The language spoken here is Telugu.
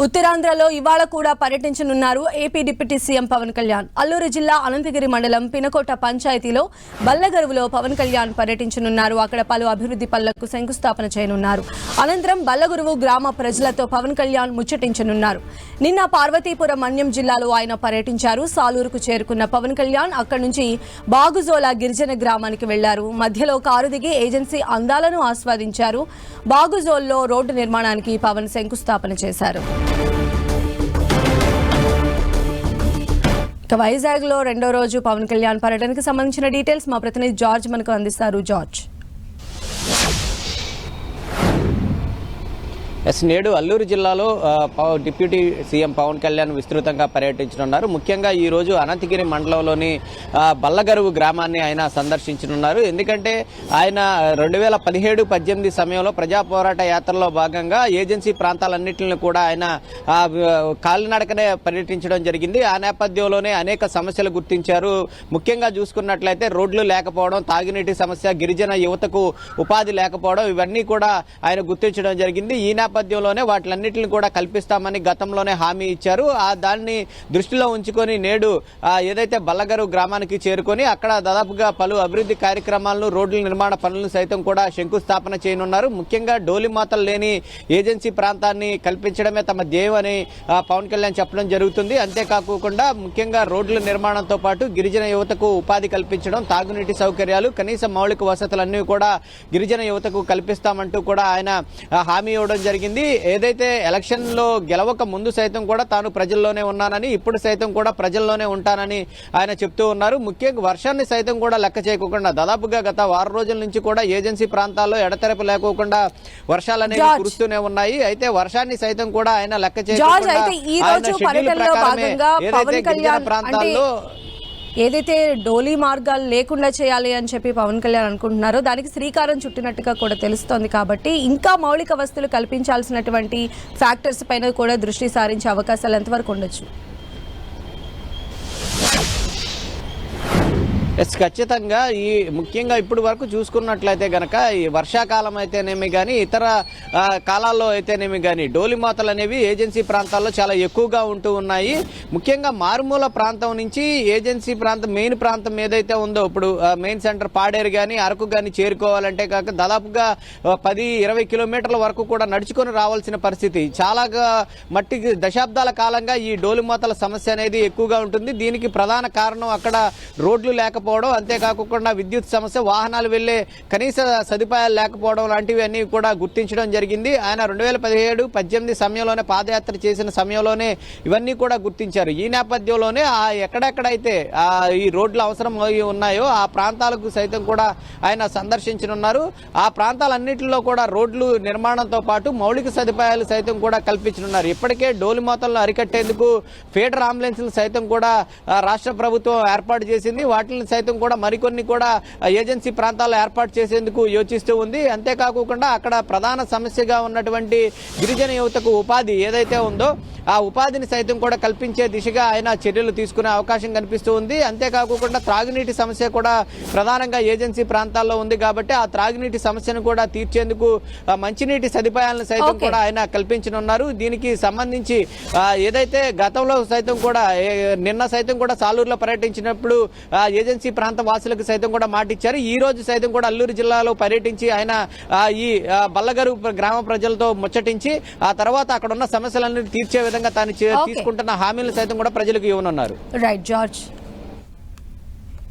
ఉత్తరాంధ్రలో ఇవాళ కూడా పర్యటించనున్నారు AP deputy CM Pawan Kalyan. Alluru జిల్లా అనంతగిరి మండలం పినకోట పంచాయతీలో బల్లగరువులో పవన్ కళ్యాణ్ పర్యటించనున్నారు. అక్కడ పలు అభివృద్ధి పనులకు శంకుస్థాపన చేయనున్నారు. అనంతరం బల్లగరువు గ్రామ ప్రజలతో పవన్ కళ్యాణ్ ముచ్చటించనున్నారు. నిన్న పార్వతీపురం మన్యం జిల్లాలో ఆయన పర్యటించారు. సాలూరుకు చేరుకున్న పవన్ కళ్యాణ్ అక్కడి నుంచి బాగుజోల గిరిజన గ్రామానికి వెళ్లారు. మధ్యలో కారు దిగి ఏజెన్సీ అందాలను ఆస్వాదించారు. బాగుజోల్లో రోడ్డు నిర్మాణానికి పవన్ శంకుస్థాపన చేశారు. వైజాగ్ లో రెండో రోజు పవన్ కళ్యాణ్ పర్యటనకు సంబంధించిన డీటెయిల్స్ మా ప్రతినిధి జార్జ్ మనకు అందిస్తారు. జార్జ్, నేడు అల్లూరు జిల్లాలో డిప్యూటీ సీఎం పవన్ కళ్యాణ్ విస్తృతంగా పర్యటించనున్నారు. ముఖ్యంగా ఈ రోజు అనంతగిరి మండలంలోని బల్లగరువు గ్రామాన్ని ఆయన సందర్శించనున్నారు. ఎందుకంటే ఆయన 2017-18 సమయంలో ప్రజా పోరాట యాత్రలో భాగంగా ఏజెన్సీ ప్రాంతాలన్నింటిని కూడా ఆయన కాలినడకనే పర్యటించడం జరిగింది. ఆ నేపథ్యంలోనే అనేక సమస్యలు గుర్తించారు. ముఖ్యంగా చూసుకున్నట్లయితే రోడ్లు లేకపోవడం, తాగునీటి సమస్య, గిరిజన యువతకు ఉపాధి లేకపోవడం, ఇవన్నీ కూడా ఆయన గుర్తించడం జరిగింది. ఈ నేపథ్యంలోనే వాటిలన్నింటిని కూడా కల్పిస్తామని గతంలోనే హామీ ఇచ్చారు. దాన్ని దృష్టిలో ఉంచుకొని నేడు ఏదైతే బల్లగరువు గ్రామానికి చేరుకొని అక్కడ దాదాపుగా పలు అభివృద్ధి కార్యక్రమాలను, రోడ్ల నిర్మాణ పనులను సైతం కూడా శంకుస్థాపన చేయనున్నారు. ముఖ్యంగా డోలిమాతలు లేని ఏజెన్సీ ప్రాంతాన్ని కల్పించడమే తమ ధ్యేయం అని పవన్ కళ్యాణ్ చెప్పడం జరుగుతుంది. అంతేకాకుండా ముఖ్యంగా రోడ్ల నిర్మాణంతో పాటు గిరిజన యువతకు ఉపాధి కల్పించడం, తాగునీటి సౌకర్యాలు, కనీస మౌలిక వసతులన్నీ కూడా గిరిజన యువతకు కల్పిస్తామంటూ కూడా ఆయన హామీ ఇవ్వడం జరిగింది. ఏదైతే ఎలక్షన్ లో గెలవక ముందు సైతం కూడా తాను ప్రజల్లోనే ఉన్నానని, ఇప్పుడు సైతం కూడా ప్రజల్లోనే ఉంటానని ఆయన చెప్తూ ఉన్నారు. ముఖ్యంగా వర్షాన్ని సైతం కూడా లెక్క చేయకుండా దాదాపుగా గత వారం రోజుల నుంచి కూడా ఏజెన్సీ ప్రాంతాల్లో ఎడతెరపు లేకోకుండా వర్షాలు అనేవి కురుస్తూనే ఉన్నాయి. అయితే వర్షాన్ని సైతం కూడా ఆయన లెక్క చేయకుండా ఆయన షెడ్యూల్ ప్రకారమే ఏదైతే గిరిజన ప్రాంతాల్లో ఏదైతే డోలీ మార్గాలు లేకుండా చేయాలి అని చెప్పి పవన్ కళ్యాణ్ అనుకుంటున్నారో దానికి శ్రీకారం చుట్టినట్టుగా కూడా తెలుస్తోంది. కాబట్టి ఇంకా మౌలిక వసతులు కల్పించాల్సినటువంటి ఫ్యాక్టర్స్ పైన కూడా దృష్టి సారించే అవకాశాలు ఎంతవరకు ఉండొచ్చు? ఖచ్చితంగా ఈ ముఖ్యంగా ఇప్పటి వరకు చూసుకున్నట్లయితే గనక ఈ వర్షాకాలం అయితేనేమి కానీ, ఇతర కాలాల్లో అయితేనేమి కానీ డోలిమాతలు అనేవి ఏజెన్సీ ప్రాంతాల్లో చాలా ఎక్కువగా ఉంటూ ఉన్నాయి. ముఖ్యంగా మారుమూల ప్రాంతం నుంచి ఏజెన్సీ ప్రాంతం మెయిన్ ప్రాంతం ఏదైతే ఉందో, ఇప్పుడు మెయిన్ సెంటర్ పాడేరు కానీ అరకు కానీ చేరుకోవాలంటే కాక దాదాపుగా 10-20 కిలోమీటర్ల వరకు కూడా నడుచుకొని రావాల్సిన పరిస్థితి. చాలా మట్టికి దశాబ్దాల కాలంగా ఈ డోలిమాతల సమస్య అనేది ఎక్కువగా ఉంటుంది. దీనికి ప్రధాన కారణం అక్కడ రోడ్లు లేకపోవడం, అంతేకాకుండా విద్యుత్ సమస్య, వాహనాలు వెళ్లే కనీస సదుపాయాలు లేకపోవడం లాంటివి అన్ని కూడా గుర్తించడం జరిగింది. ఆయన 2017-18 సమయంలోనే పాదయాత్ర చేసిన సమయంలోనే ఇవన్నీ కూడా గుర్తించారు. ఈ నేపథ్యంలోనే ఎక్కడెక్కడైతే ఈ రోడ్లు అవసరం ఉన్నాయో ఆ ప్రాంతాలకు సైతం కూడా ఆయన సందర్శించనున్నారు. ఆ ప్రాంతాలన్నింటిలో కూడా రోడ్లు నిర్మాణంతో పాటు మౌలిక సదుపాయాలు సైతం కూడా కల్పించనున్నారు. ఇప్పటికే డోలిమాతలను అరికట్టేందుకు ఫీడర్ అంబులెన్స్లు సైతం కూడా రాష్ట్ర ప్రభుత్వం ఏర్పాటు చేసింది. వాటిని సైతం కూడా మరికొన్ని కూడా ఏజెన్సీ ప్రాంతాల్లో ఏర్పాటు చేసేందుకు యోచిస్తూ ఉంది. అంతేకాకుండా అక్కడ ప్రధాన సమస్యగా ఉన్నటువంటి గిరిజన యువతకు ఉపాధి ఏదైతే ఉందో ఆ ఉపాధిని సైతం కూడా కల్పించే దిశగా ఆయన చర్యలు తీసుకునే అవకాశం కనిపిస్తూ ఉంది. అంతేకాకుండా త్రాగునీటి సమస్య కూడా ప్రధానంగా ఏజెన్సీ ప్రాంతాల్లో ఉంది. కాబట్టి ఆ త్రాగునీటి సమస్యను కూడా తీర్చేందుకు మంచినీటి సదుపాయాలను సైతం కూడా ఆయన కల్పించనున్నారు. దీనికి సంబంధించి ఏదైతే గతంలో సైతం కూడా నిన్న సైతం కూడా సాలూరులో పర్యటించినప్పుడు ఏజెన్సీ ప్రాంత వాసులకు సైతం కూడా మాటిచ్చారు. ఈ రోజు సైతం కూడా అల్లూరు జిల్లాలో పర్యటించి ఆయన ఈ బల్లగరు గ్రామ ప్రజలతో ముచ్చటించి ఆ తర్వాత అక్కడ ఉన్న సమస్యలన్నీ తీర్చే విధంగా తాను తీసుకుంటున్న హామీలను సైతం కూడా ప్రజలకు ఇవ్వనున్నారు. Right George.